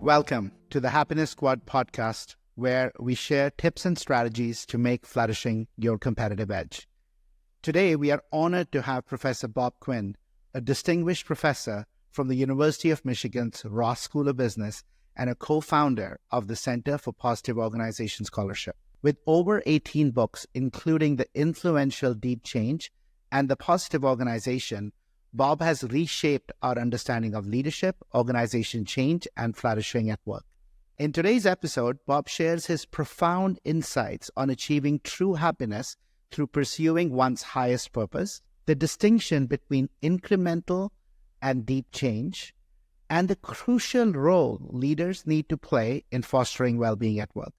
Welcome to the Happiness Squad podcast, where we share tips and strategies to make flourishing your competitive edge. Today, we are honored to have Professor Bob Quinn, a distinguished professor from the University of Michigan's Ross School of Business and a co-founder of the Center for Positive Organization Scholarship. With over 18 books, including the influential Deep Change and the Positive Organization, Bob has reshaped our understanding of leadership, organization change, and flourishing at work. In today's episode, Bob shares his profound insights on achieving true happiness through pursuing one's highest purpose, the distinction between incremental and deep change, and the crucial role leaders need to play in fostering well-being at work.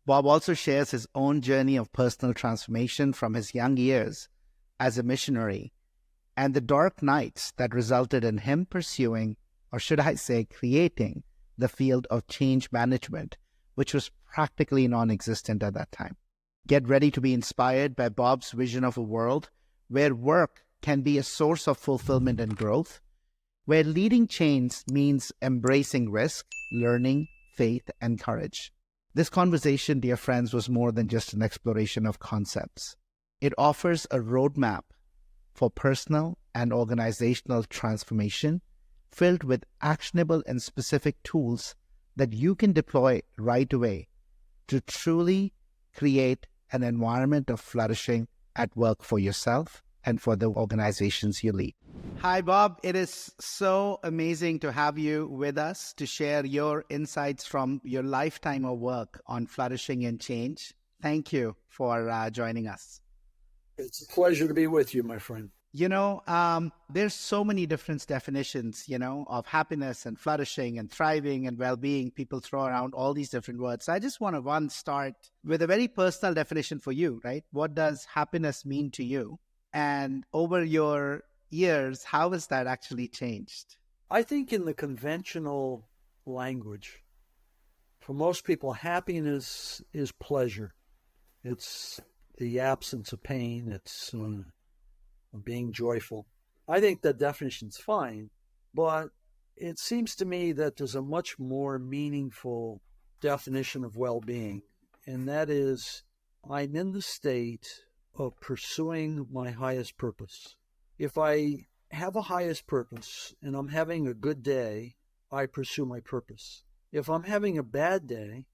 Bob also shares his own journey of personal transformation from his young years as a missionary and the dark nights that resulted in him pursuing, or should I say creating, the field of change management, which was practically non-existent at that time. Get ready to be inspired by Bob's vision of a world where work can be a source of fulfillment and growth, where leading change means embracing risk, learning, faith, and courage. This conversation, dear friends, was more than just an exploration of concepts. It offers a roadmap for personal and organizational transformation filled with actionable and specific tools that you can deploy right away to truly create an environment of flourishing at work for yourself and for the organizations you lead. Hi, Bob. It is so amazing to have you with us to share your insights from your lifetime of work on flourishing and change. Thank you for joining us. It's a pleasure to be with you, my friend. There's so many different definitions, of happiness and flourishing and thriving and well-being. People throw around all these different words. I just want to start with a very personal definition for you, right? What does happiness mean to you? And over your years, how has that actually changed? I think in the conventional language, for most people, happiness is pleasure. It's the absence of pain. It's being joyful. I think the definition's fine, but it seems to me that there's a much more meaningful definition of well-being, and that is I'm in the state of pursuing my highest purpose. If I have a highest purpose and I'm having a good day, I pursue my purpose. If I'm having a bad day,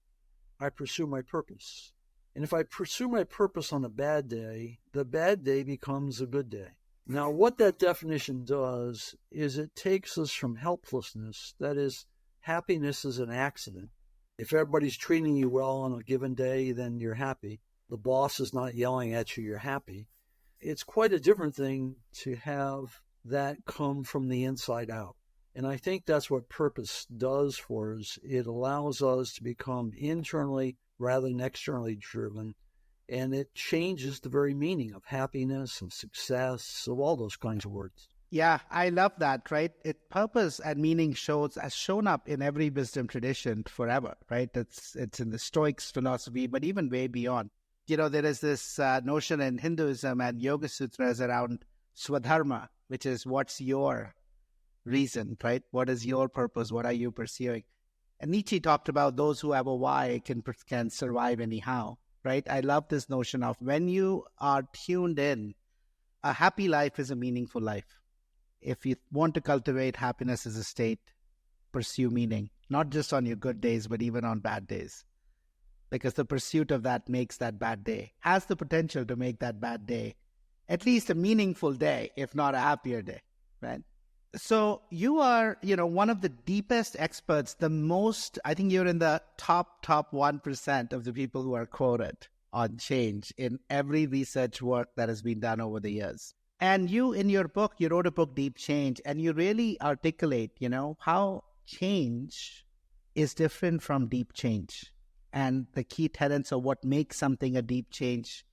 I pursue my purpose. And if I pursue my purpose on a bad day, the bad day becomes a good day. Now, what that definition does is it takes us from helplessness, that is, happiness is an accident. If everybody's treating you well on a given day, then you're happy. The boss is not yelling at you, you're happy. It's quite a different thing to have that come from the inside out. And I think that's what purpose does for us. It allows us to become internally rather than externally driven, and it changes the very meaning of happiness, of success, of all those kinds of words. Yeah, I love that, right? Purpose and meaning has shown up in every wisdom tradition forever, right? It's in the Stoics philosophy, but even way beyond. There is this notion in Hinduism and Yoga Sutras around Swadharma, which is what's your reason, right? What is your purpose? What are you pursuing? And Nietzsche talked about those who have a why can survive anyhow, right? I love this notion of when you are tuned in, a happy life is a meaningful life. If you want to cultivate happiness as a state, pursue meaning, not just on your good days, but even on bad days. Because the pursuit of that makes that bad day, has the potential to make that bad day at least a meaningful day, if not a happier day, right? So you are, one of the deepest experts, I think you're in the top 1% of the people who are quoted on change in every research work that has been done over the years. And you, in your book, you wrote a book, Deep Change, and you really articulate, how change is different from deep change and the key tenets of what makes something a deep change.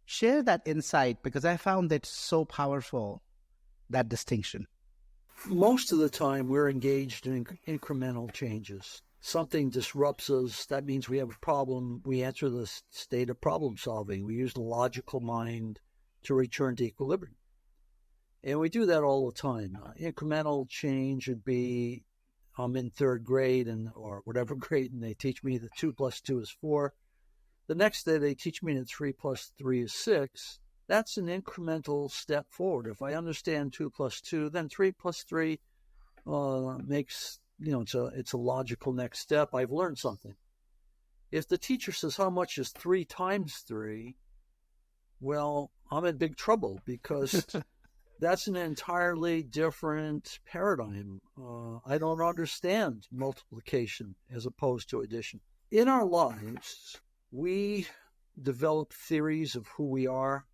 Share that insight, because I found it so powerful, that distinction. Most of the time, we're engaged in incremental changes. Something disrupts us. That means we have a problem. We enter the state of problem solving. We use the logical mind to return to equilibrium. And we do that all the time. Incremental change would be I'm in third grade or whatever grade, and they teach me that 2 plus 2 is 4. The next day they teach me that 3 plus 3 is 6. That's an incremental step forward. If I understand 2 plus 2, then 3 plus 3 makes, it's a logical next step. I've learned something. If the teacher says, how much is 3 times 3? Well, I'm in big trouble because that's an entirely different paradigm. I don't understand multiplication as opposed to addition. In our lives, we develop theories of who we are,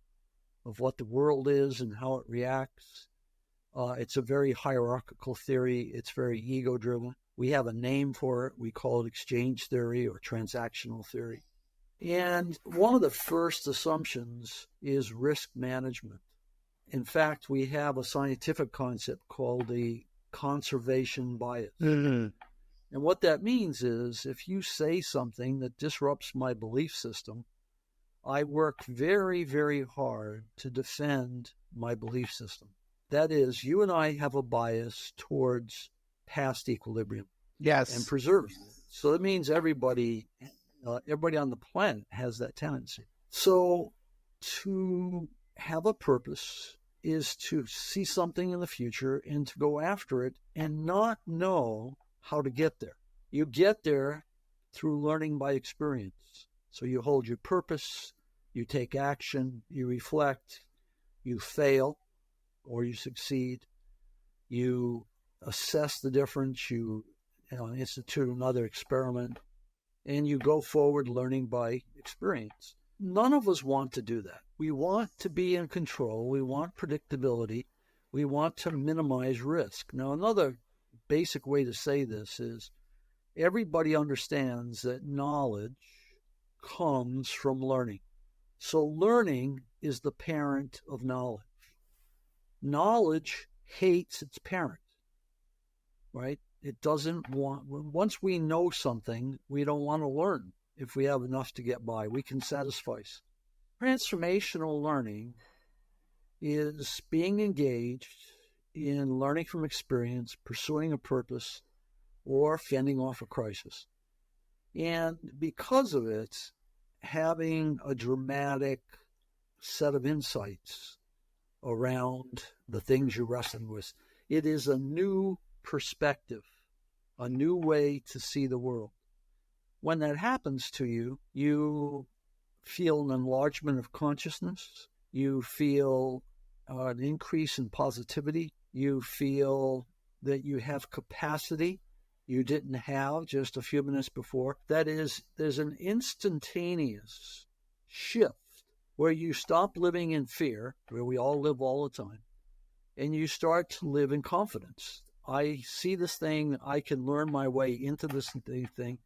of what the world is and how it reacts. It's a very hierarchical theory. It's very ego-driven. We have a name for it. We call it exchange theory or transactional theory. And one of the first assumptions is risk management. In fact, we have a scientific concept called the conservation bias. Mm-hmm. And what that means is if you say something that disrupts my belief system, I work very, very hard to defend my belief system. That is, you and I have a bias towards past equilibrium. Yes. And preserving it. So that means everybody on the planet has that tendency. So to have a purpose is to see something in the future and to go after it and not know how to get there. You get there through learning by experience. So you hold your purpose, you take action, you reflect, you fail or you succeed, you assess the difference, you institute another experiment, and you go forward learning by experience. None of us want to do that. We want to be in control. We want predictability. We want to minimize risk. Now, another basic way to say this is everybody understands that knowledge comes from learning. So learning is the parent of knowledge. Knowledge hates its parent, right? It doesn't want, once we know something, we don't want to learn if we have enough to get by. We can satisfy. Transformational learning is being engaged in learning from experience, pursuing a purpose, or fending off a crisis. And because of it, having a dramatic set of insights around the things you're wrestling with. It is a new perspective, a new way to see the world. When that happens to you, you feel an enlargement of consciousness. You feel an increase in positivity. You feel that you have capacity you didn't have just a few minutes before. That is, there's an instantaneous shift where you stop living in fear, where we all live all the time, and you start to live in confidence. I see this thing, I can learn my way into this thing,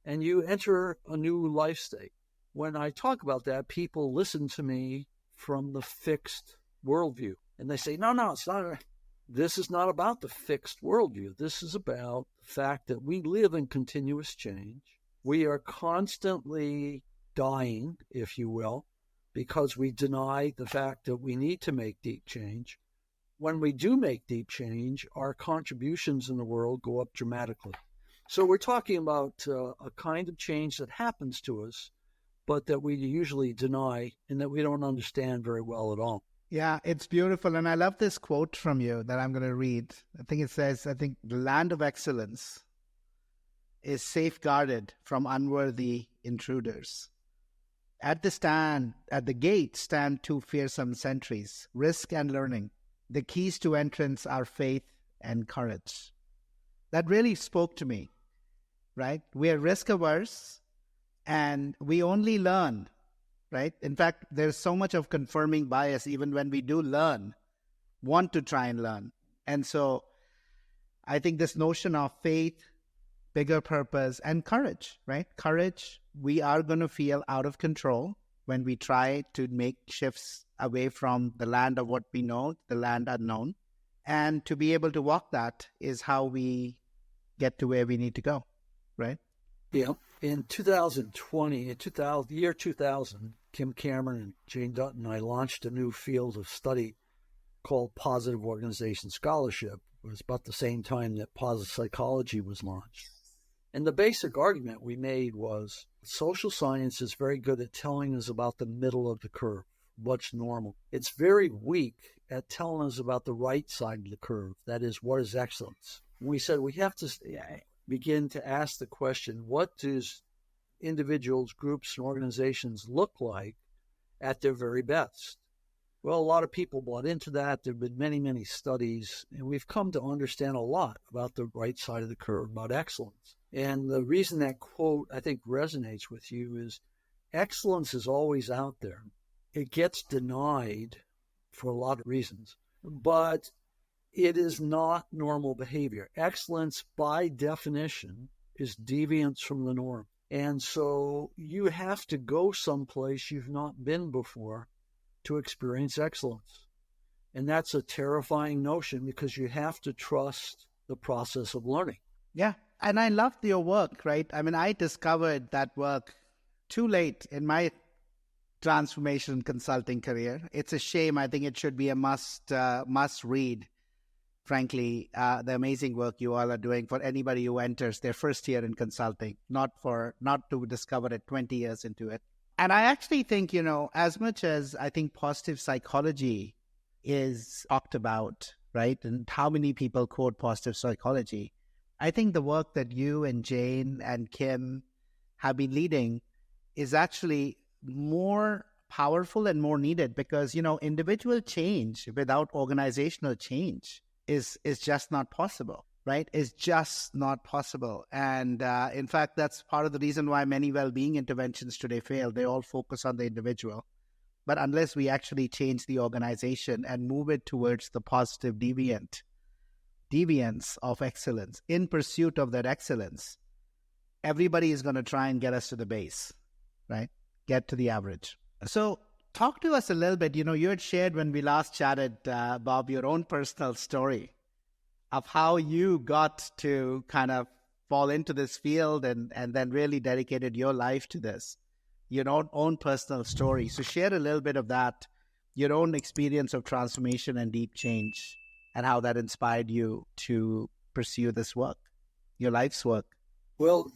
and you enter a new life state. When I talk about that, people listen to me from the fixed worldview, and they say, no, it's not. This is not about the fixed worldview. This is about the fact that we live in continuous change. We are constantly dying, if you will, because we deny the fact that we need to make deep change. When we do make deep change, our contributions in the world go up dramatically. So we're talking about a kind of change that happens to us, but that we usually deny and that we don't understand very well at all. Yeah, it's beautiful. And I love this quote from you that I'm going to read. I think it says, the land of excellence is safeguarded from unworthy intruders. At the gate stand 2 fearsome sentries, risk and learning. The keys to entrance are faith and courage. That really spoke to me, right? We are risk averse and we only learn, right? In fact, there's so much of confirming bias even when we do learn, want to try and learn. And so I think this notion of faith, bigger purpose, and courage, right? Courage, we are going to feel out of control when we try to make shifts away from the land of what we know, the land unknown. And to be able to walk that is how we get to where we need to go, right? Yeah. In 2020, year 2000, Kim Cameron and Jane Dutton and I launched a new field of study called Positive Organization Scholarship. It was about the same time that positive psychology was launched. And the basic argument we made was social science is very good at telling us about the middle of the curve, what's normal. It's very weak at telling us about the right side of the curve, that is, what is excellence. And we said we have to begin to ask the question, what does individuals, groups, and organizations look like at their very best? Well, a lot of people bought into that. There have been many, many studies, and we've come to understand a lot about the right side of the curve, about excellence. And the reason that quote, I think, resonates with you is excellence is always out there. It gets denied for a lot of reasons, but it is not normal behavior. Excellence, by definition, is deviance from the norm. And so you have to go someplace you've not been before to experience excellence. And that's a terrifying notion because you have to trust the process of learning. Yeah. And I loved your work, right? I mean, I discovered that work too late in my transformation consulting career. It's a shame. I think it should be a must read, frankly, the amazing work you all are doing for anybody who enters their first year in consulting, not to discover it 20 years into it. And I actually think, as much as I think positive psychology is talked about, right, and how many people quote positive psychology, I think the work that you and Jane and Kim have been leading is actually more powerful and more needed because, individual change without organizational change is just not possible. Right? Is just not possible. And in fact, that's part of the reason why many well-being interventions today fail. They all focus on the individual. But unless we actually change the organization and move it towards the positive deviance of excellence, in pursuit of that excellence, everybody is going to try and get us to the base, right? Get to the average. So talk to us a little bit. You had shared when we last chatted, Bob, your own personal story of how you got to kind of fall into this field and then really dedicated your life to this, your own personal story. So share a little bit of that, your own experience of transformation and deep change, and how that inspired you to pursue this work, your life's work. Well,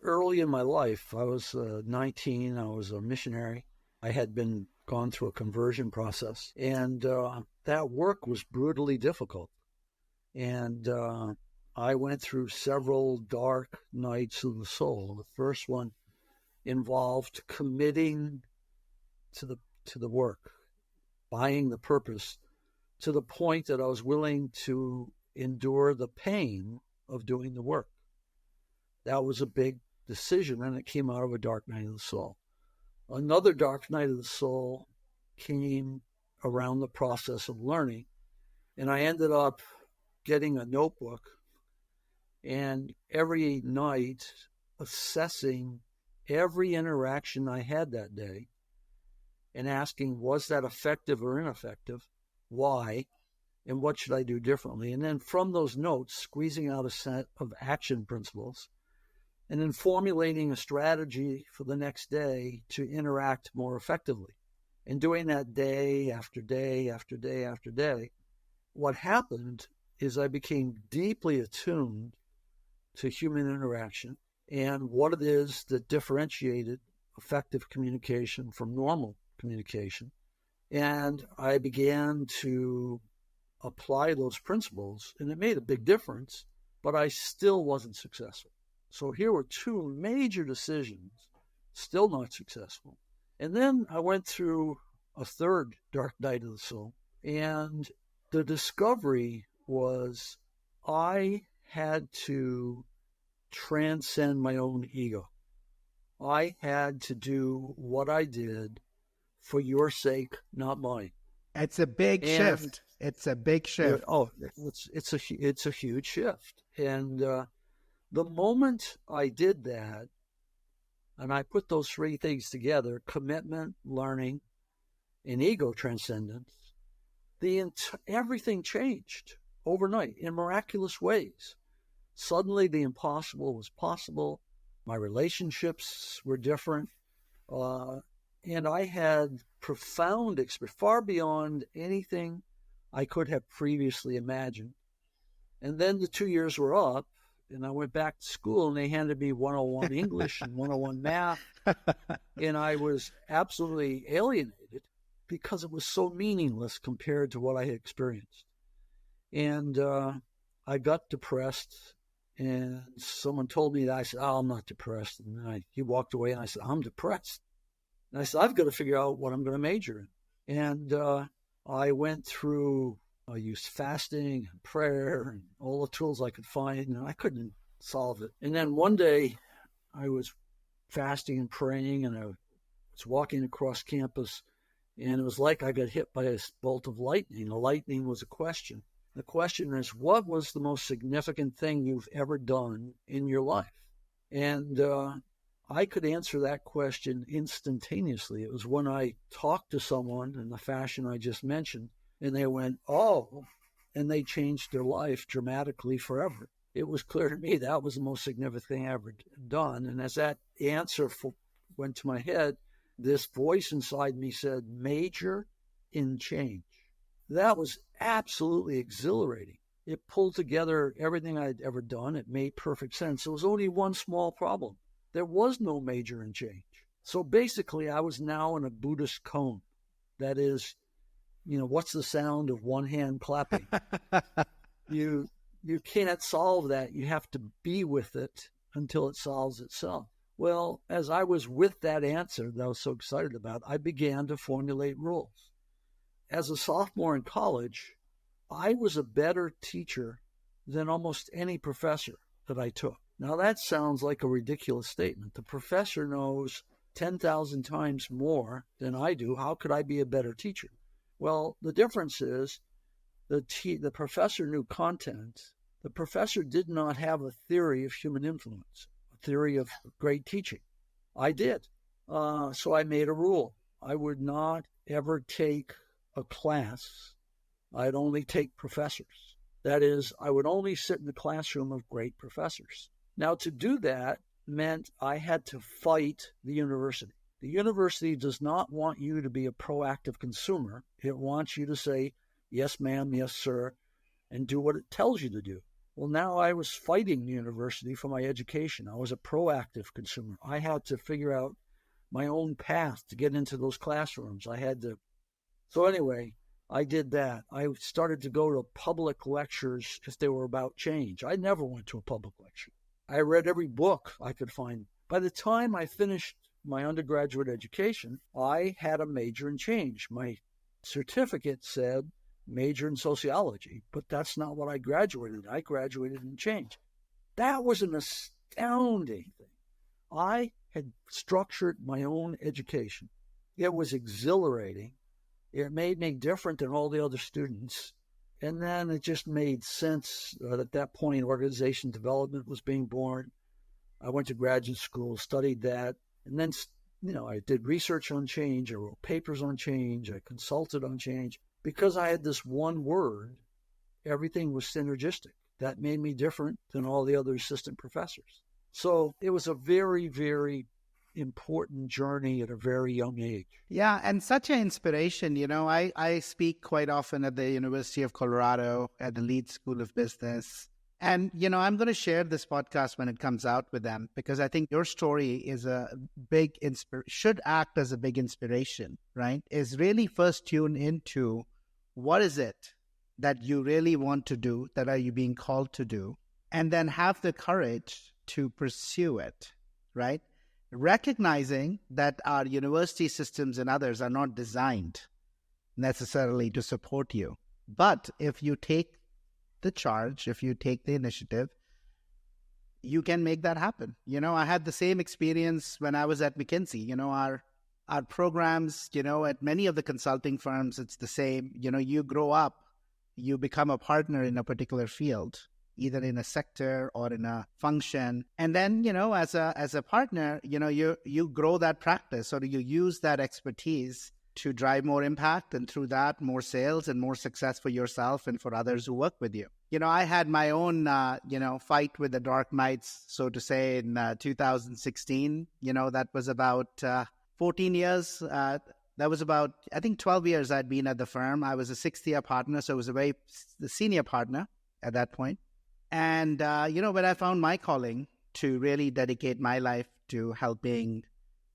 early in my life, I was 19, I was a missionary. I had gone through a conversion process, and that work was brutally difficult. And I went through several dark nights of the soul. The first one involved committing to the work, buying the purpose, to the point that I was willing to endure the pain of doing the work. That was a big decision, and it came out of a dark night of the soul. Another dark night of the soul came around the process of learning, and I ended up getting a notebook and every night assessing every interaction I had that day and asking, was that effective or ineffective? Why? And what should I do differently? And then from those notes, squeezing out a set of action principles and then formulating a strategy for the next day to interact more effectively. And doing that day after day after day after day, what happened is I became deeply attuned to human interaction and what it is that differentiated effective communication from normal communication. And I began to apply those principles, and it made a big difference, but I still wasn't successful. So here were two major decisions, still not successful. And then I went through a third dark night of the soul, and the discovery was I had to transcend my own ego. I had to do what I did for your sake, not mine. It's a big shift. It's a big shift. It's a huge shift. And the moment I did that, and I put those three things together, commitment, learning, and ego transcendence, everything changed overnight in miraculous ways. Suddenly the impossible was possible. My relationships were different. And I had profound experience, far beyond anything I could have previously imagined. And then the 2 years were up, and I went back to school, and they handed me 101 English and 101 math, and I was absolutely alienated because it was so meaningless compared to what I had experienced. And I got depressed, and someone told me that. I said, "Oh, I'm not depressed." And then he walked away, and I said, "I'm depressed." And I said, "I've got to figure out what I'm going to major in." And I went through, I used fasting and prayer and all the tools I could find, and I couldn't solve it. And then one day I was fasting and praying, and I was walking across campus, and it was like I got hit by a bolt of lightning. The lightning was a question. The question is, what was the most significant thing you've ever done in your life? And I could answer that question instantaneously. It was when I talked to someone in the fashion I just mentioned, and they went, "Oh," and they changed their life dramatically forever. It was clear to me that was the most significant thing I ever done. And as that answer went to my head, this voice inside me said, "Major in change." That was absolutely exhilarating. It pulled together everything I'd ever done. It made perfect sense. There was only one small problem. There was no major in change. So basically, I was now in a Buddhist cone. That is, what's the sound of one hand clapping? You can't solve that. You have to be with it until it solves itself. Well, as I was with that answer that I was so excited about, I began to formulate rules. As a sophomore in college, I was a better teacher than almost any professor that I took. Now, that sounds like a ridiculous statement. The professor knows 10,000 times more than I do. How could I be a better teacher? Well, the difference is the professor knew content. The professor did not have a theory of human influence, a theory of great teaching. I did. So I made a rule. I would not ever take a class. I'd only take professors. That is, I would only sit in the classroom of great professors. Now, to do that meant I had to fight the university. The university does not want you to be a proactive consumer. It wants you to say, "Yes, ma'am, yes, sir," and do what it tells you to do. Well, now I was fighting the university for my education. I was a proactive consumer. I had to figure out my own path to get into those classrooms. So anyway, I did that. I started to go to public lectures if they were about change. I never went to a public lecture. I read every book I could find. By the time I finished my undergraduate education, I had a major in change. My certificate said major in sociology, but that's not what I graduated. I graduated in change. That was an astounding thing. I had structured my own education. It was exhilarating. It made me different than all the other students. And then it just made sense that at that point, organization development was being born. I went to graduate school, studied that. And then, I did research on change. I wrote papers on change. I consulted on change. Because I had this one word, everything was synergistic. That made me different than all the other assistant professors. So it was a very, very important journey at a very young age. Yeah, and such an inspiration. I speak quite often at the University of Colorado at the Leeds School of Business. And, I'm going to share this podcast when it comes out with them, because I think your story is should act as a big inspiration, right? Is really first tune into what is it that you really want to do, that are you being called to do, and then have the courage to pursue it, right? Recognizing that our university systems and others are not designed necessarily to support you. But if you take the charge, if you take the initiative, you can make that happen. I had the same experience when I was at McKinsey. Our programs, at many of the consulting firms, it's the same. You grow up, you become a partner in a particular field, either in a sector or in a function. And then, as a partner, you grow that practice, or you use that expertise to drive more impact, and through that, more sales and more success for yourself and for others who work with you. I had my own, fight with the dark nights, so to say, in 2016. That was about 14 years. That was about, I think, 12 years I'd been at the firm. I was a sixth-year partner, so I was a very senior partner at that point. And, when I found my calling to really dedicate my life to helping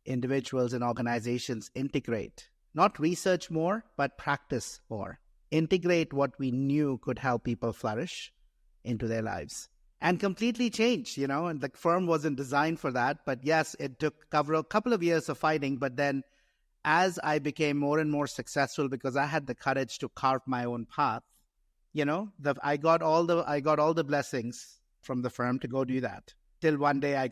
individuals and organizations integrate, not research more, but practice more, integrate what we knew could help people flourish into their lives and completely change, and the firm wasn't designed for that. But yes, it took a couple of years of fighting. But then as I became more and more successful, because I had the courage to carve my own path, I got all the blessings from the firm to go do that. Till one day I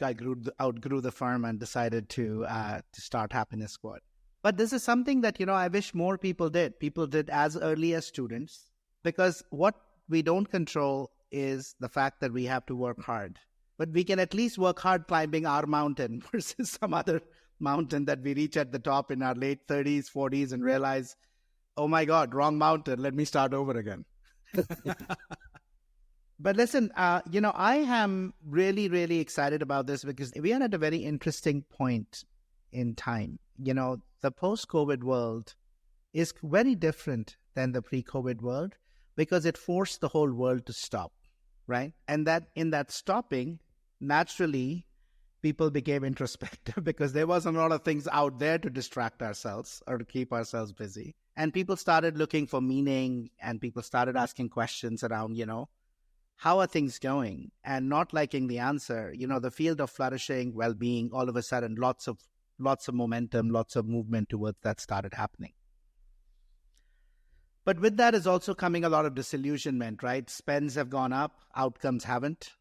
outgrew the firm and decided to start Happiness Squad. But this is something that, I wish more people did. People did as early as students, because what we don't control is the fact that we have to work hard. But we can at least work hard climbing our mountain versus some other mountain that we reach at the top in our late 30s, 40s and realize, oh my God, wrong mountain. Let me start over again. But listen, I am really, really excited about this because we are at a very interesting point in time. The post-COVID world is very different than the pre-COVID world because it forced the whole world to stop, right? And that in that stopping, naturally, people became introspective because there wasn't a lot of things out there to distract ourselves or to keep ourselves busy. And people started looking for meaning, and people started asking questions around, how are things going? And not liking the answer, the field of flourishing, well-being, all of a sudden, lots of momentum, lots of movement towards that started happening. But with that is also coming a lot of disillusionment, right? Spends have gone up, outcomes haven't.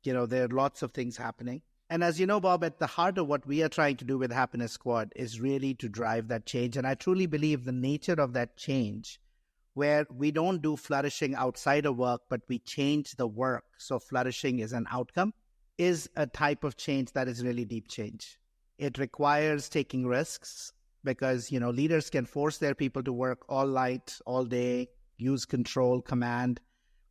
There are lots of things happening. And as you know, Bob, at the heart of what we are trying to do with Happiness Squad is really to drive that change. And I truly believe the nature of that change, where we don't do flourishing outside of work, but we change the work, so flourishing is an outcome, is a type of change that is really deep change. It requires taking risks because, leaders can force their people to work all night, all day, use control, command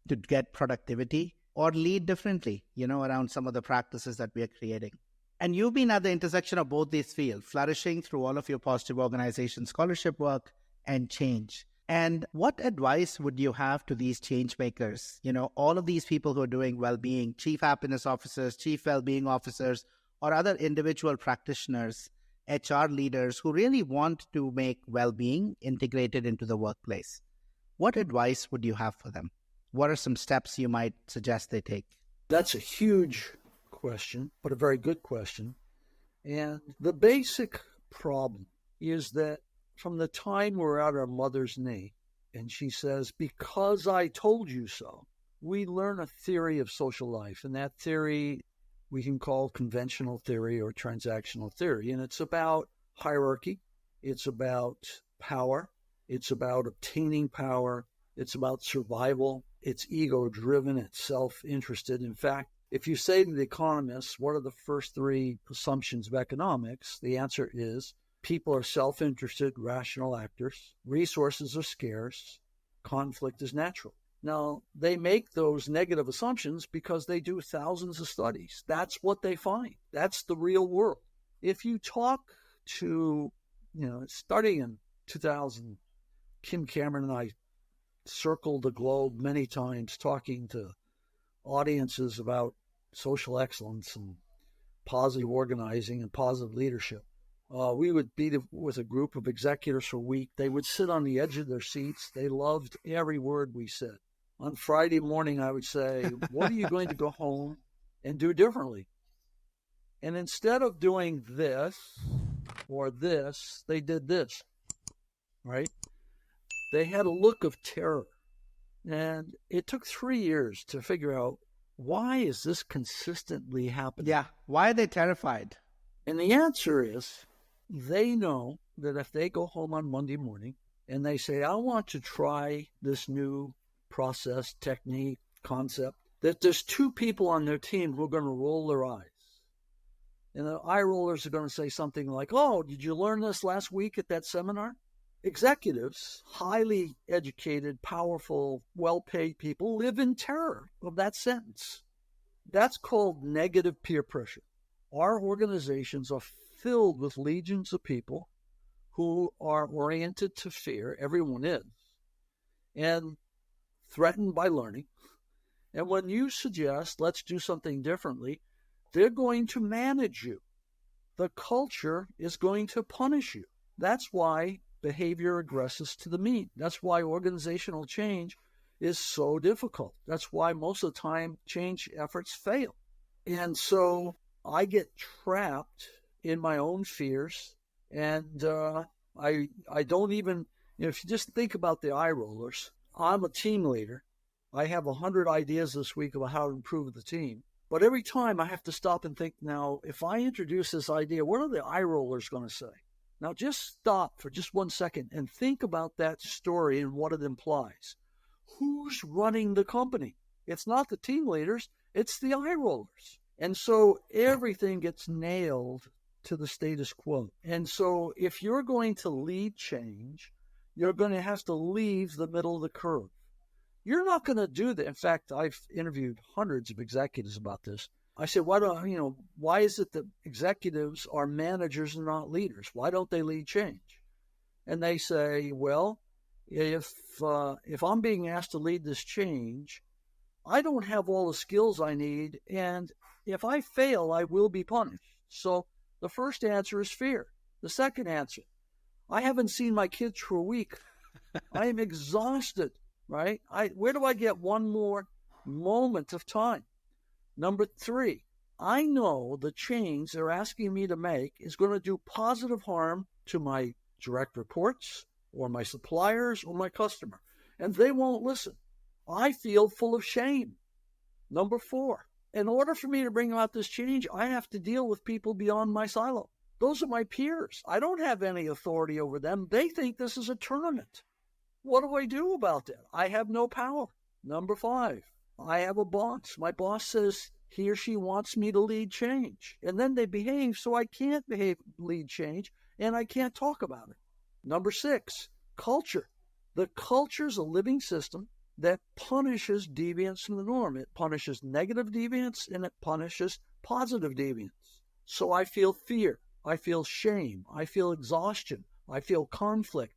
to get productivity, or lead differently, around some of the practices that we are creating. And you've been at the intersection of both these fields, flourishing through all of your positive organization scholarship work and change. And what advice would you have to these change makers? All of these people who are doing well-being, chief happiness officers, chief well-being officers, or other individual practitioners, HR leaders who really want to make well-being integrated into the workplace. What advice would you have for them? What are some steps you might suggest they take? That's a huge question, but a very good question. And the basic problem is that from the time we're at our mother's knee, and she says, because I told you so, we learn a theory of social life. And that theory we can call conventional theory or transactional theory. And it's about hierarchy. It's about power. It's about obtaining power. It's about survival. It's ego-driven. It's self-interested. In fact, if you say to the economists, what are the first three assumptions of economics? The answer is people are self-interested, rational actors. Resources are scarce. Conflict is natural. Now, they make those negative assumptions because they do thousands of studies. That's what they find. That's the real world. If you talk to, starting in 2000, Kim Cameron and I circled the globe many times talking to audiences about social excellence and positive organizing and positive leadership. We would be with a group of executives for a week. They would sit on the edge of their seats. They loved every word we said. On Friday morning, I would say, what are you going to go home and do differently? And instead of doing this or this, they did this, right? They had a look of terror. And it took 3 years to figure out, why is this consistently happening? Yeah, why are they terrified? And the answer is, they know that if they go home on Monday morning and they say, I want to try this new process, technique, concept, that there's two people on their team who are going to roll their eyes. And the eye rollers are going to say something like, oh, did you learn this last week at that seminar? Executives, highly educated, powerful, well-paid people live in terror of that sentence. That's called negative peer pressure. Our organizations are filled with legions of people who are oriented to fear, everyone is, and threatened by learning. And when you suggest, let's do something differently, they're going to manage you. The culture is going to punish you. That's why behavior regresses to the mean. That's why organizational change is so difficult. That's why most of the time change efforts fail. And so I get trapped in my own fears, and I don't even, if you just think about the eye rollers, I'm a team leader. I have 100 ideas this week about how to improve the team. But every time I have to stop and think, now, if I introduce this idea, what are the eye rollers going to say? Now, just stop for just 1 second and think about that story and what it implies. Who's running the company? It's not the team leaders, it's the eye rollers. And so everything gets nailed to the status quo. And so if you're going to lead change, you're going to have to leave the middle of the curve. You're not going to do that. In fact, I've interviewed hundreds of executives about this. I said, why is it that executives are managers and not leaders? Why don't they lead change? And they say, well, if I'm being asked to lead this change, I don't have all the skills I need, and if I fail, I will be punished. So the first answer is fear. The second answer, I haven't seen my kids for a week. I am exhausted, right? Where do I get one more moment of time? Number 3, I know the change they're asking me to make is going to do positive harm to my direct reports or my suppliers or my customer, and they won't listen. I feel full of shame. Number 4, in order for me to bring about this change, I have to deal with people beyond my silo. Those are my peers. I don't have any authority over them. They think this is a tournament. What do I do about that? I have no power. Number 5, I have a boss. My boss says he or she wants me to lead change. And then they behave so I can't lead change, and I can't talk about it. Number 6, culture. The culture is a living system that punishes deviance from the norm. It punishes negative deviance, and it punishes positive deviance. So I feel fear. I feel shame. I feel exhaustion. I feel conflict.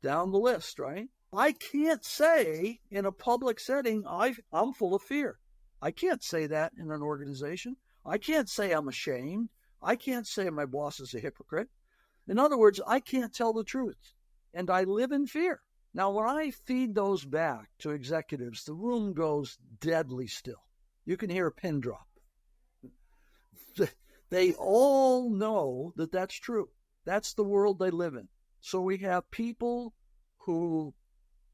Down the list, right? I can't say in a public setting, I'm full of fear. I can't say that in an organization. I can't say I'm ashamed. I can't say my boss is a hypocrite. In other words, I can't tell the truth, and I live in fear. Now, when I feed those back to executives, the room goes deadly still. You can hear a pin drop. They all know that that's true. That's the world they live in. So we have people who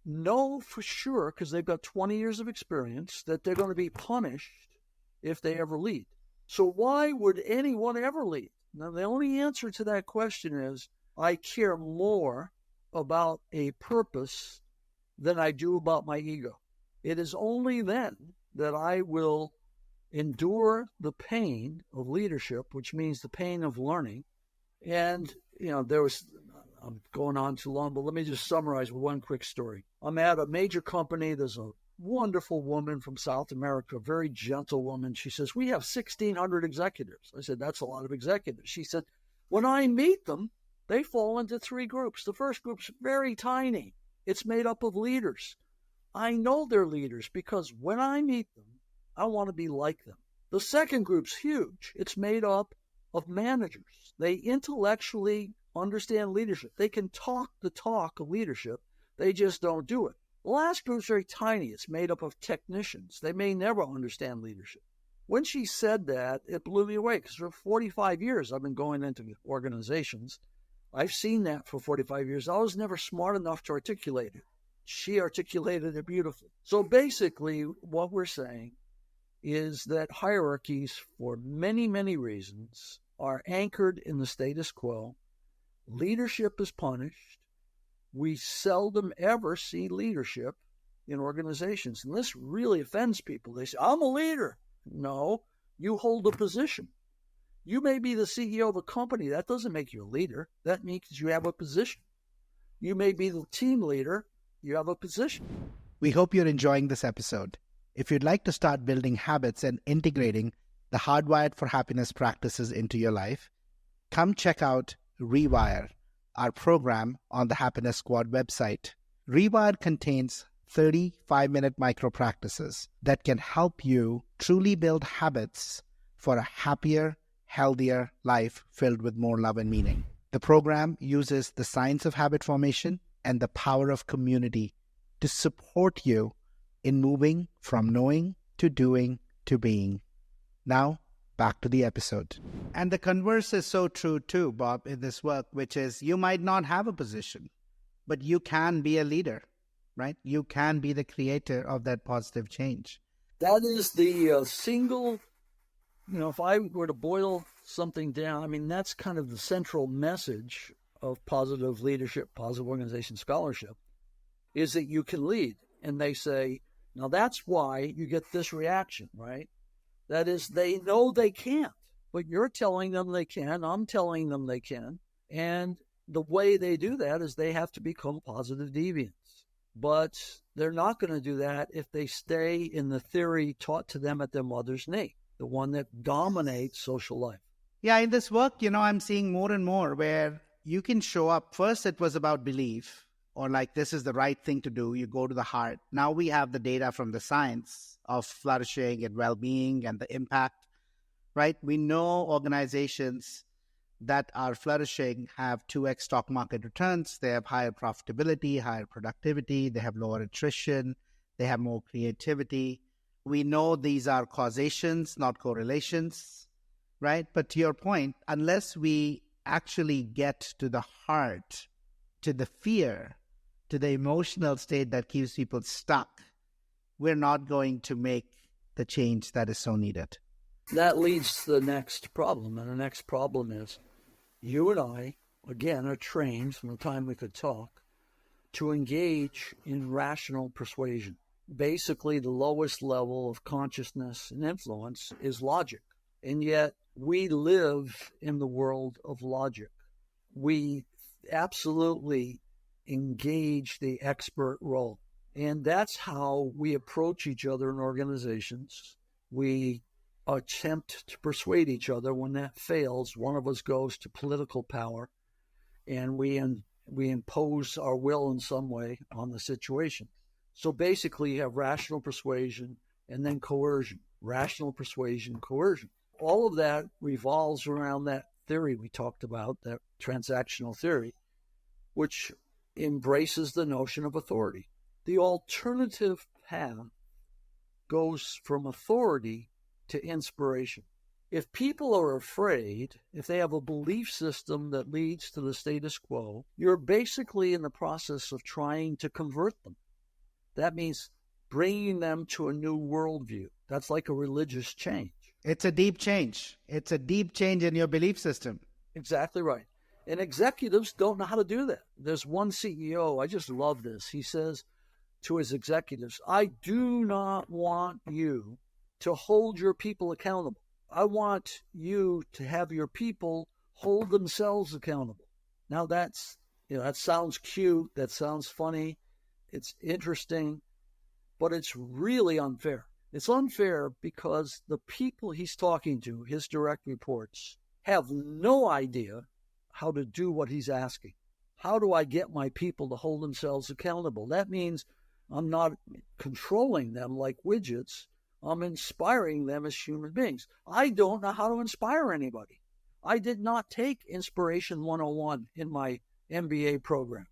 know for sure, because they've got 20 years of experience, that they're going to be punished if they ever lead. So why would anyone ever lead? Now, the only answer to that question is, I care more about a purpose than I do about my ego. It is only then that I will endure the pain of leadership, which means the pain of learning. And, I'm going on too long, but let me just summarize with one quick story. I'm at a major company. There's a wonderful woman from South America, a very gentle woman. She says, we have 1,600 executives. I said, that's a lot of executives. She said, when I meet them, they fall into 3 groups. The first group's very tiny. It's made up of leaders. I know they're leaders because when I meet them, I want to be like them. The second group's huge. It's made up of managers. They intellectually understand leadership. They can talk the talk of leadership. They just don't do it. The last group's very tiny. It's made up of technicians. They may never understand leadership. When she said that, it blew me away because for 45 years I've been going into organizations. I've seen that for 45 years. I was never smart enough to articulate it. She articulated it beautifully. So basically what we're saying is that hierarchies, for many, many reasons, are anchored in the status quo. Leadership is punished. We seldom ever see leadership in organizations. And this really offends people. They say, I'm a leader. No, you hold a position. You may be the CEO of a company. That doesn't make you a leader. That means you have a position. You may be the team leader. You have a position. We hope you're enjoying this episode. If you'd like to start building habits and integrating the Hardwired for Happiness practices into your life, come check out Rewire, our program on the Happiness Squad website. Rewire contains 35-minute micro practices that can help you truly build habits for a happier, healthier life filled with more love and meaning. The program uses the science of habit formation and the power of community to support you in moving from knowing to doing to being. Now, back to the episode. And the converse is so true too, Bob, in this work, which is you might not have a position, but you can be a leader, right? You can be the creator of that positive change. That is the single, if I were to boil something down, I mean, that's kind of the central message of positive leadership, positive organization scholarship, is that you can lead. And they say, now that's why you get this reaction, right? That is, they know they can't, but you're telling them they can. I'm telling them they can. And the way they do that is they have to become positive deviants. But they're not going to do that if they stay in the theory taught to them at their mother's knee, the one that dominates social life. Yeah, in this work, I'm seeing more and more where you can show up. First, it was about belief, or like this is the right thing to do. You go to the heart. Now we have the data from the science of flourishing and well-being and the impact, right? We know organizations that are flourishing have 2x stock market returns. They have higher profitability, higher productivity. They have lower attrition. They have more creativity. We know these are causations, not correlations, right? But to your point, unless we actually get to the heart, to the fear, to the emotional state that keeps people stuck, we're not going to make the change that is so needed. That leads to the next problem. And the next problem is you and I, again, are trained from the time we could talk to engage in rational persuasion. Basically, the lowest level of consciousness and influence is logic. And yet we live in the world of logic. We absolutely engage the expert role. And that's how we approach each other in organizations. We attempt to persuade each other. When that fails, one of us goes to political power and we impose our will in some way on the situation. So basically you have rational persuasion and then coercion. Rational persuasion, coercion. All of that revolves around that theory we talked about, that transactional theory, which embraces the notion of authority. The alternative path goes from authority to inspiration. If people are afraid, if they have a belief system that leads to the status quo, you're basically in the process of trying to convert them. That means bringing them to a new worldview. That's like a religious change. It's a deep change. It's a deep change in your belief system. Exactly right. And executives don't know how to do that. There's one CEO, I just love this. He says to his executives, I do not want you to hold your people accountable. I want you to have your people hold themselves accountable. Now that sounds cute, that sounds funny, it's interesting, but it's really unfair. It's unfair because the people he's talking to, his direct reports, have no idea how to do what he's asking. How do I get my people to hold themselves accountable? That means I'm not controlling them like widgets. I'm inspiring them as human beings. I don't know how to inspire anybody. I did not take Inspiration 101 in my MBA program,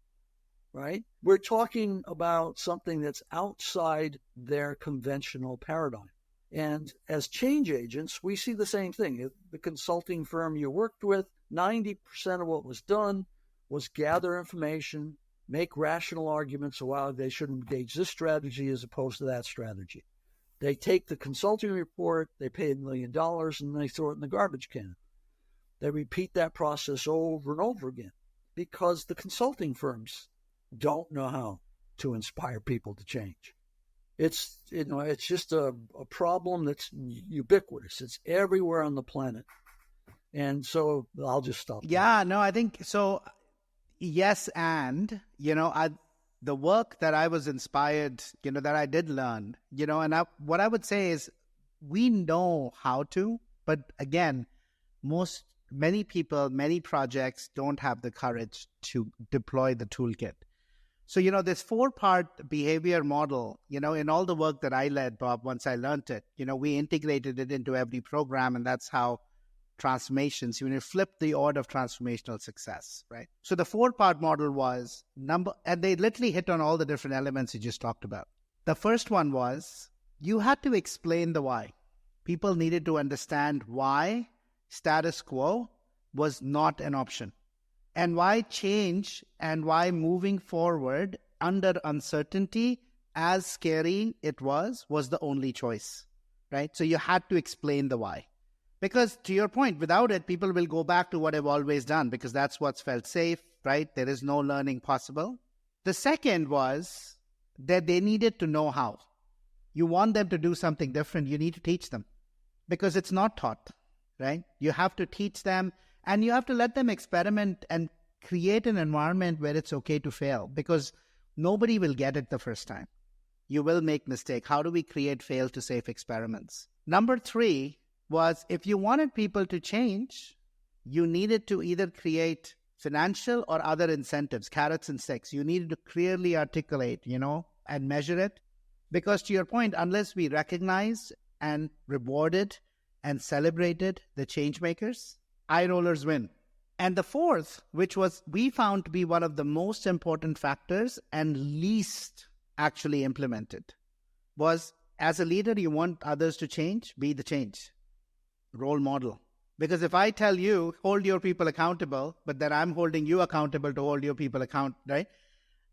right? We're talking about something that's outside their conventional paradigm. And as change agents, we see the same thing. The consulting firm you worked with, 90% of what was done was gather information, make rational arguments why they should engage this strategy as opposed to that strategy. They take the consulting report, they pay $1 million, and they throw it in the garbage can. They repeat that process over and over again because the consulting firms don't know how to inspire people to change. It's just a problem that's ubiquitous. It's everywhere on the planet. And so I'll just stop there. Yeah, no, I think so. Yes, and, the work that I was inspired, that I did learn, and what I would say is we know how to, but again, many people, many projects don't have the courage to deploy the toolkit. So, this 4-part behavior model, in all the work that I led, Bob, once I learned it, we integrated it into every program, and that's how transformations, flip the order of transformational success, right? So the 4-part model was and they literally hit on all the different elements you just talked about. The first one was you had to explain the why. People needed to understand why status quo was not an option, and why change and why moving forward under uncertainty, as scary it was the only choice, right? So you had to explain the why. Because to your point, without it, people will go back to what they've always done because that's what's felt safe, right? There is no learning possible. The second was that they needed to know how. You want them to do something different, you need to teach them because it's not taught, right? You have to teach them and you have to let them experiment and create an environment where it's okay to fail because nobody will get it the first time. You will make mistakes. How do we create fail to safe experiments? Number 3 was if you wanted people to change, you needed to either create financial or other incentives, carrots and sticks. You needed to clearly articulate, and measure it. Because to your point, unless we recognize and rewarded and celebrated the change makers, eye rollers win. And the fourth, which was we found to be one of the most important factors and least actually implemented, was as a leader, you want others to change, be the change. Role model. Because if I tell you, hold your people accountable, but then I'm holding you accountable to hold your people right?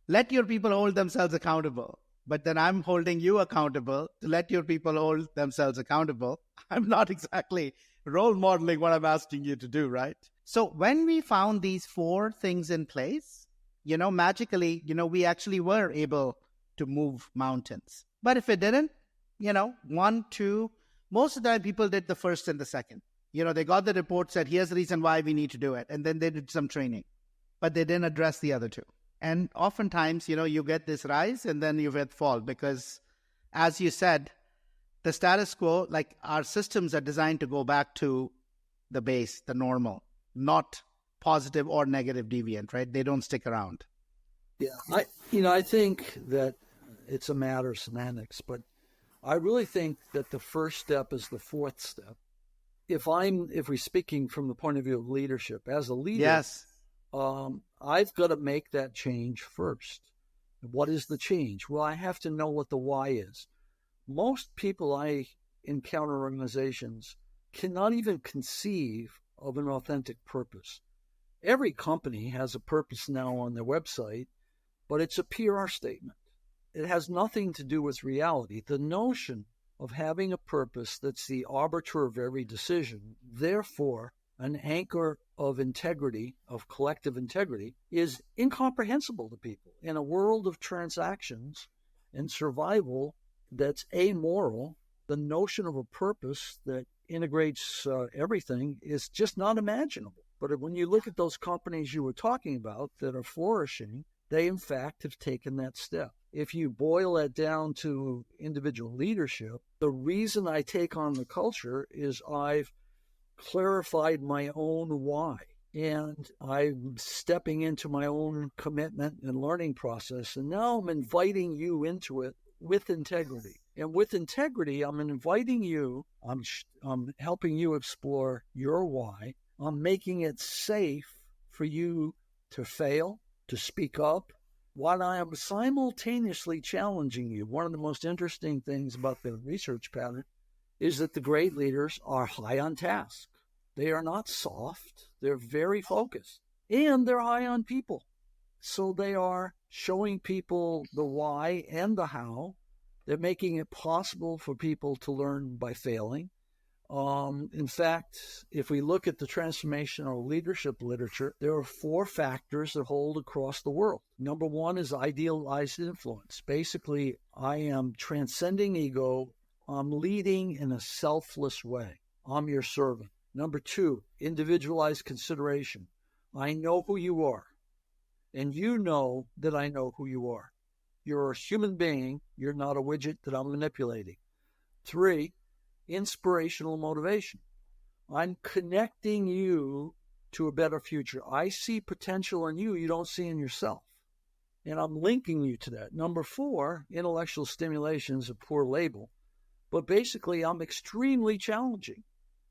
Let your people hold themselves accountable, but then I'm holding you accountable to let your people hold themselves accountable. I'm not exactly role modeling what I'm asking you to do, right? So when we found these 4 things in place, magically, we actually were able to move mountains. But if it didn't, 1, 2, most of the time people did the first and the second. They got the report, said, here's the reason why we need to do it. And then they did some training, but they didn't address the other 2. And oftentimes, you get this rise and then you get fall because, as you said, the status quo, like our systems are designed to go back to the base, the normal, not positive or negative deviant, right? They don't stick around. Yeah, I think that it's a matter of semantics, but I really think that the first step is the 4th step. If we're speaking from the point of view of leadership, as a leader, yes, I've got to make that change first. What is the change? Well, I have to know what the why is. Most people I encounter organizations cannot even conceive of an authentic purpose. Every company has a purpose now on their website, but it's a PR statement. It has nothing to do with reality. The notion of having a purpose that's the arbiter of every decision, therefore an anchor of integrity, of collective integrity, is incomprehensible to people. In a world of transactions and survival that's amoral, the notion of a purpose that integrates everything is just not imaginable. But when you look at those companies you were talking about that are flourishing, they in fact have taken that step. If you boil that down to individual leadership, the reason I take on the culture is I've clarified my own why. And I'm stepping into my own commitment and learning process. And now I'm inviting you into it with integrity. And with integrity, I'm inviting you, I'm helping you explore your why. I'm making it safe for you to fail, to speak up, while I am simultaneously challenging you. One of the most interesting things about the research pattern is that the great leaders are high on task. They are not soft. They're very focused. And they're high on people. So they are showing people the why and the how. They're making it possible for people to learn by failing. In fact, if we look at the transformational leadership literature, there are 4 factors that hold across the world. Number 1 is idealized influence. Basically, I am transcending ego. I'm leading in a selfless way. I'm your servant. Number 2, individualized consideration. I know who you are, and you know that I know who you are. You're a human being. You're not a widget that I'm manipulating. 3, inspirational motivation. I'm connecting you to a better future. I see potential in you don't see in yourself. And I'm linking you to that. Number 4, intellectual stimulation is a poor label. But basically, I'm extremely challenging.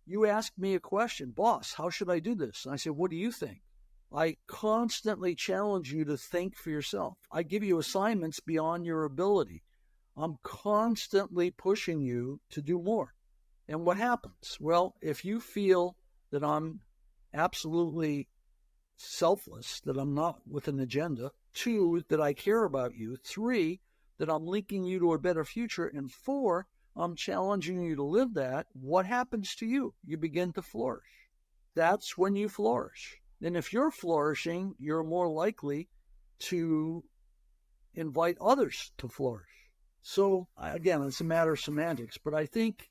You ask me a question, boss, how should I do this? And I say, what do you think? I constantly challenge you to think for yourself. I give you assignments beyond your ability. I'm constantly pushing you to do more. And what happens? Well, if you feel that I'm absolutely selfless, that I'm not with an agenda, 2, that I care about you, 3, that I'm linking you to a better future, and 4, I'm challenging you to live that, what happens to you? You begin to flourish. That's when you flourish. And if you're flourishing, you're more likely to invite others to flourish. So, again, it's a matter of semantics, but I think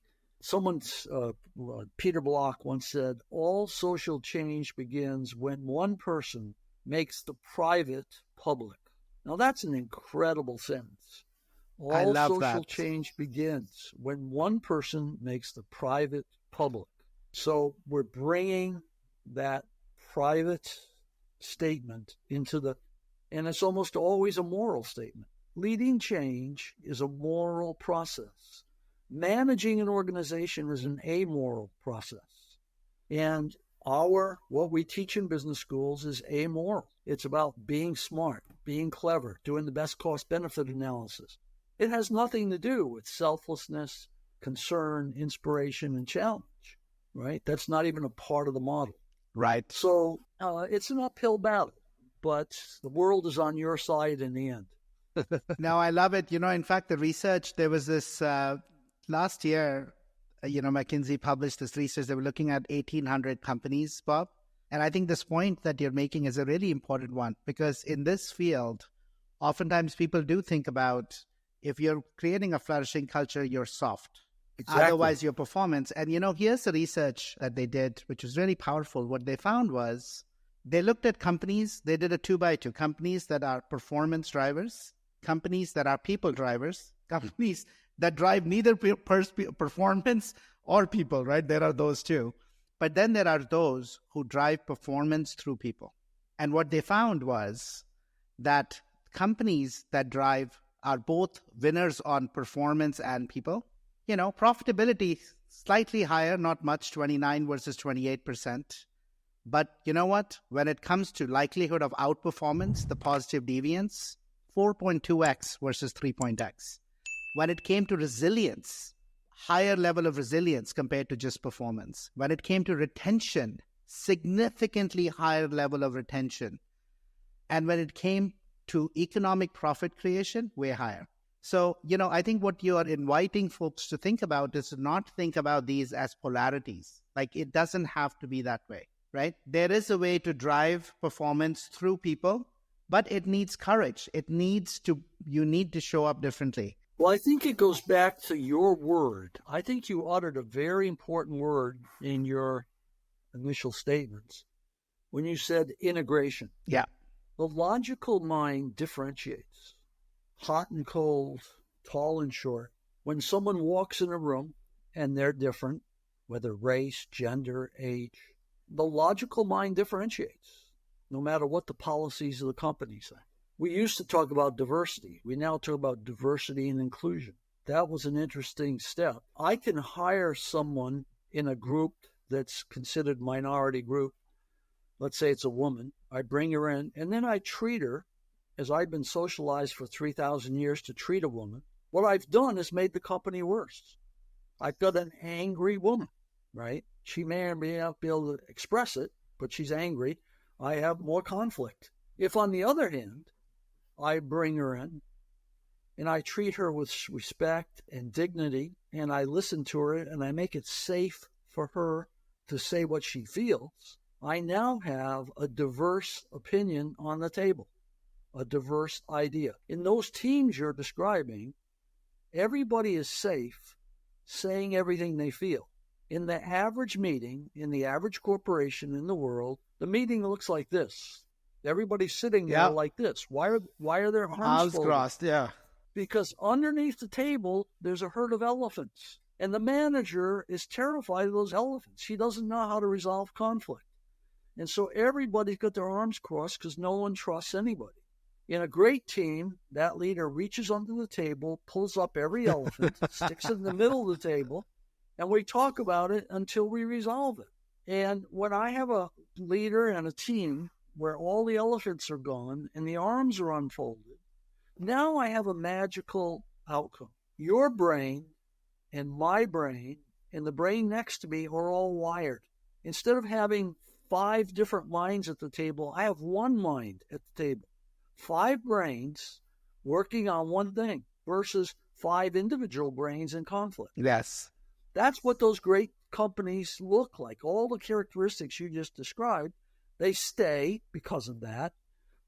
Peter Block once said, all social change begins when one person makes the private public. Now, that's an incredible sentence. All social change begins when one person makes the private public. So we're bringing that private statement into and it's almost always a moral statement. Leading change is a moral process. Managing an organization is an amoral process. And what we teach in business schools is amoral. It's about being smart, being clever, doing the best cost-benefit analysis. It has nothing to do with selflessness, concern, inspiration, and challenge, right? That's not even a part of the model. Right. So it's an uphill battle, but the world is on your side in the end. Now, I love it. In fact, the research, there was this last year, McKinsey published this research. They were looking at 1,800 companies, Bob. And I think this point that you're making is a really important one, because in this field, oftentimes people do think about, if you're creating a flourishing culture, you're soft. Exactly. Otherwise, your performance. And, here's the research that they did, which was really powerful. What they found was they looked at companies. They did a 2x2. Companies that are performance drivers, companies that are people drivers, companies that drive neither performance or people, right? There are those too. But then there are those who drive performance through people. And what they found was that companies that drive are both winners on performance and people. Profitability slightly higher, not much, 29 versus 28%. But you know what? When it comes to likelihood of outperformance, the positive deviance, 4.2x versus 3.x. When it came to resilience, higher level of resilience compared to just performance. When it came to retention, significantly higher level of retention. And when it came to economic profit creation, way higher. So, I think what you are inviting folks to think about is to not think about these as polarities. Like, it doesn't have to be that way, right? There is a way to drive performance through people, but it needs courage. You need to show up differently. Well, I think it goes back to your word. I think you uttered a very important word in your initial statements when you said integration. Yeah. The logical mind differentiates hot and cold, tall and short. When someone walks in a room and they're different, whether race, gender, age, the logical mind differentiates, no matter what the policies of the company say. We used to talk about diversity. We now talk about diversity and inclusion. That was an interesting step. I can hire someone in a group that's considered minority group. Let's say it's a woman. I bring her in, and then I treat her as I've been socialized for 3,000 years to treat a woman. What I've done is made the company worse. I've got an angry woman, right? She may or may not be able to express it, but she's angry. I have more conflict. If, on the other hand, I bring her in and I treat her with respect and dignity, and I listen to her and I make it safe for her to say what she feels, I now have a diverse opinion on the table, a diverse idea. In those teams you're describing, everybody is safe saying everything they feel. In the average meeting, in the average corporation in the world, the meeting looks like this. Everybody's sitting there like this. Why are their arms crossed? Yeah. Because underneath the table, there's a herd of elephants. And the manager is terrified of those elephants. He doesn't know how to resolve conflict. And so everybody's got their arms crossed because no one trusts anybody. In a great team, that leader reaches under the table, pulls up every elephant, sticks it in the middle of the table, and we talk about it until we resolve it. And when I have a leader and a team where all the elephants are gone and the arms are unfolded, now I have a magical outcome. Your brain and my brain and the brain next to me are all wired. Instead of having 5 different minds at the table, I have one mind at the table. 5 brains working on one thing versus 5 individual brains in conflict. Yes. That's what those great companies look like. All the characteristics you just described, they stay because of that.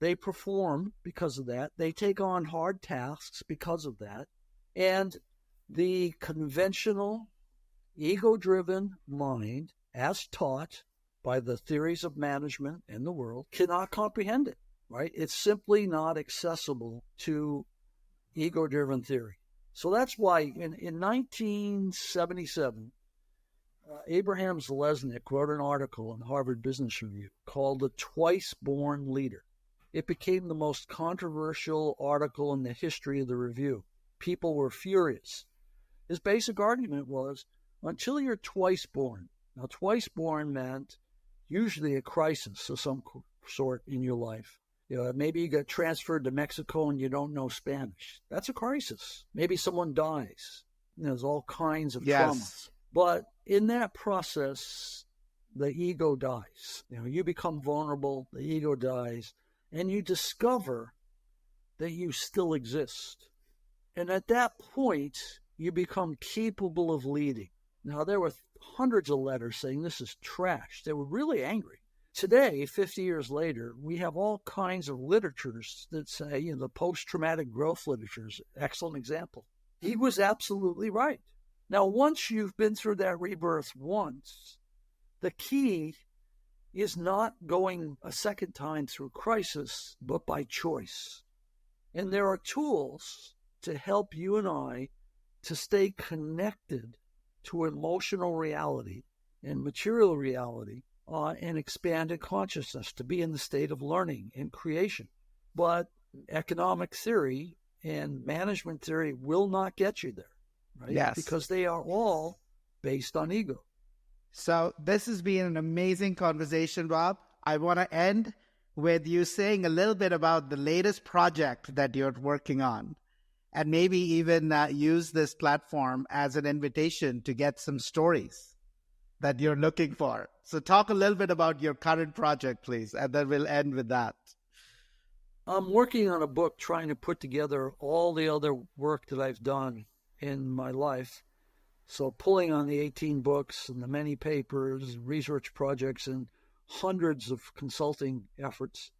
They perform because of that. They take on hard tasks because of that. And the conventional, ego-driven mind, as taught by the theories of management in the world, cannot comprehend it, right? It's simply not accessible to ego-driven theory. So that's why in 1977, Abraham Zalesnik wrote an article in Harvard Business Review called The Twice-Born Leader. It became the most controversial article in the history of the review. People were furious. His basic argument was, until you're twice born. Now, twice born meant usually a crisis of some sort in your life. Maybe you got transferred to Mexico and you don't know Spanish. That's a crisis. Maybe someone dies. There's all kinds of traumas. But in that process, the ego dies. You become vulnerable, the ego dies, and you discover that you still exist. And at that point, you become capable of leading. Now, there were hundreds of letters saying this is trash. They were really angry. Today, 50 years later, we have all kinds of literatures that say, the post-traumatic growth literature is an excellent example. He was absolutely right. Now, once you've been through that rebirth once, the key is not going a second time through crisis, but by choice. And there are tools to help you and I to stay connected to emotional reality and material reality and expanded consciousness, to be in the state of learning and creation. But economic theory and management theory will not get you there, right? Yes. Because they are all based on ego. So this has been an amazing conversation, Bob. I want to end with you saying a little bit about the latest project that you're working on, and maybe even use this platform as an invitation to get some stories that you're looking for. So talk a little bit about your current project, please, and then we'll end with that. I'm working on a book trying to put together all the other work that I've done in my life. So pulling on the 18 books and the many papers, research projects, and hundreds of consulting efforts,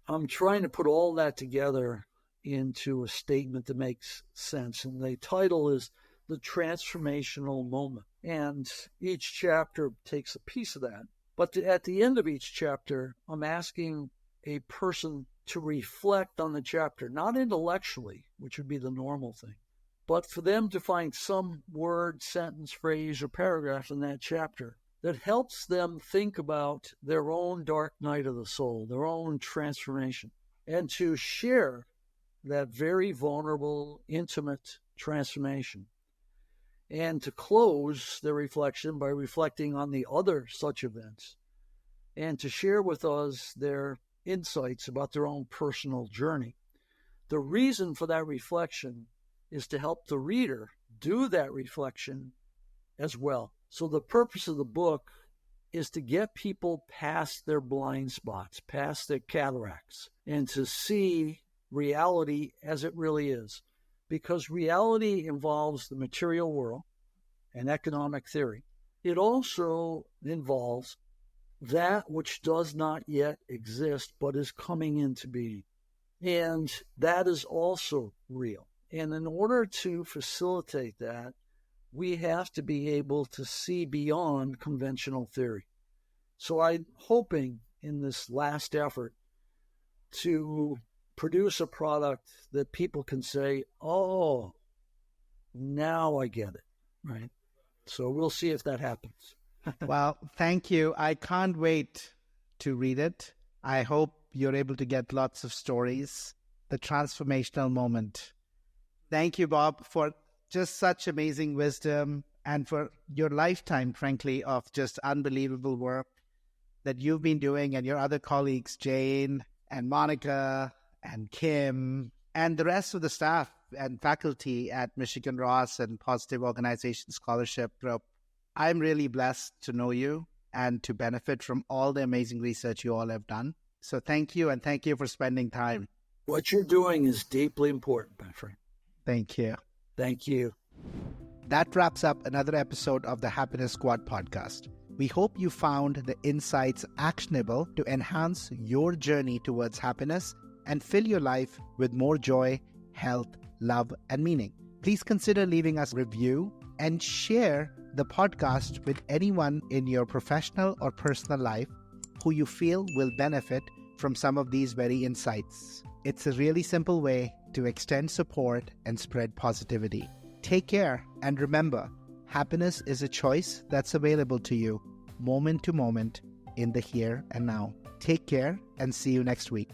I'm trying to put all that together into a statement that makes sense. And the title is The Transformational Moment. And each chapter takes a piece of that. But at the end of each chapter, I'm asking a person to reflect on the chapter, not intellectually, which would be the normal thing, but for them to find some word, sentence, phrase, or paragraph in that chapter that helps them think about their own dark night of the soul, their own transformation, and to share that very vulnerable, intimate transformation. And to close their reflection by reflecting on the other such events, and to share with us their insights about their own personal journey. The reason for that reflection is to help the reader do that reflection as well. So the purpose of the book is to get people past their blind spots, past their cataracts, and to see reality as it really is. Because reality involves the material world and economic theory. It also involves that which does not yet exist but is coming into being. And that is also real. And in order to facilitate that, we have to be able to see beyond conventional theory. So I'm hoping in this last effort to produce a product that people can say, oh, now I get it, right? So we'll see if that happens. Well, thank you. I can't wait to read it. I hope you're able to get lots of stories the transformational moment. Thank you, Bob, for just such amazing wisdom and for your lifetime, frankly, of just unbelievable work that you've been doing, and your other colleagues, Jane and Monica and Kim and the rest of the staff and faculty at Michigan Ross and Positive Organization Scholarship Group. I'm really blessed to know you and to benefit from all the amazing research you all have done. So thank you, and thank you for spending time. What you're doing is deeply important, my friend. Thank you. Thank you. That wraps up another episode of the Happiness Squad podcast. We hope you found the insights actionable to enhance your journey towards happiness and fill your life with more joy, health, love, and meaning. Please consider leaving us a review and share the podcast with anyone in your professional or personal life who you feel will benefit from some of these very insights. It's a really simple way to extend support and spread positivity. Take care, and remember, happiness is a choice that's available to you moment to moment in the here and now. Take care and see you next week.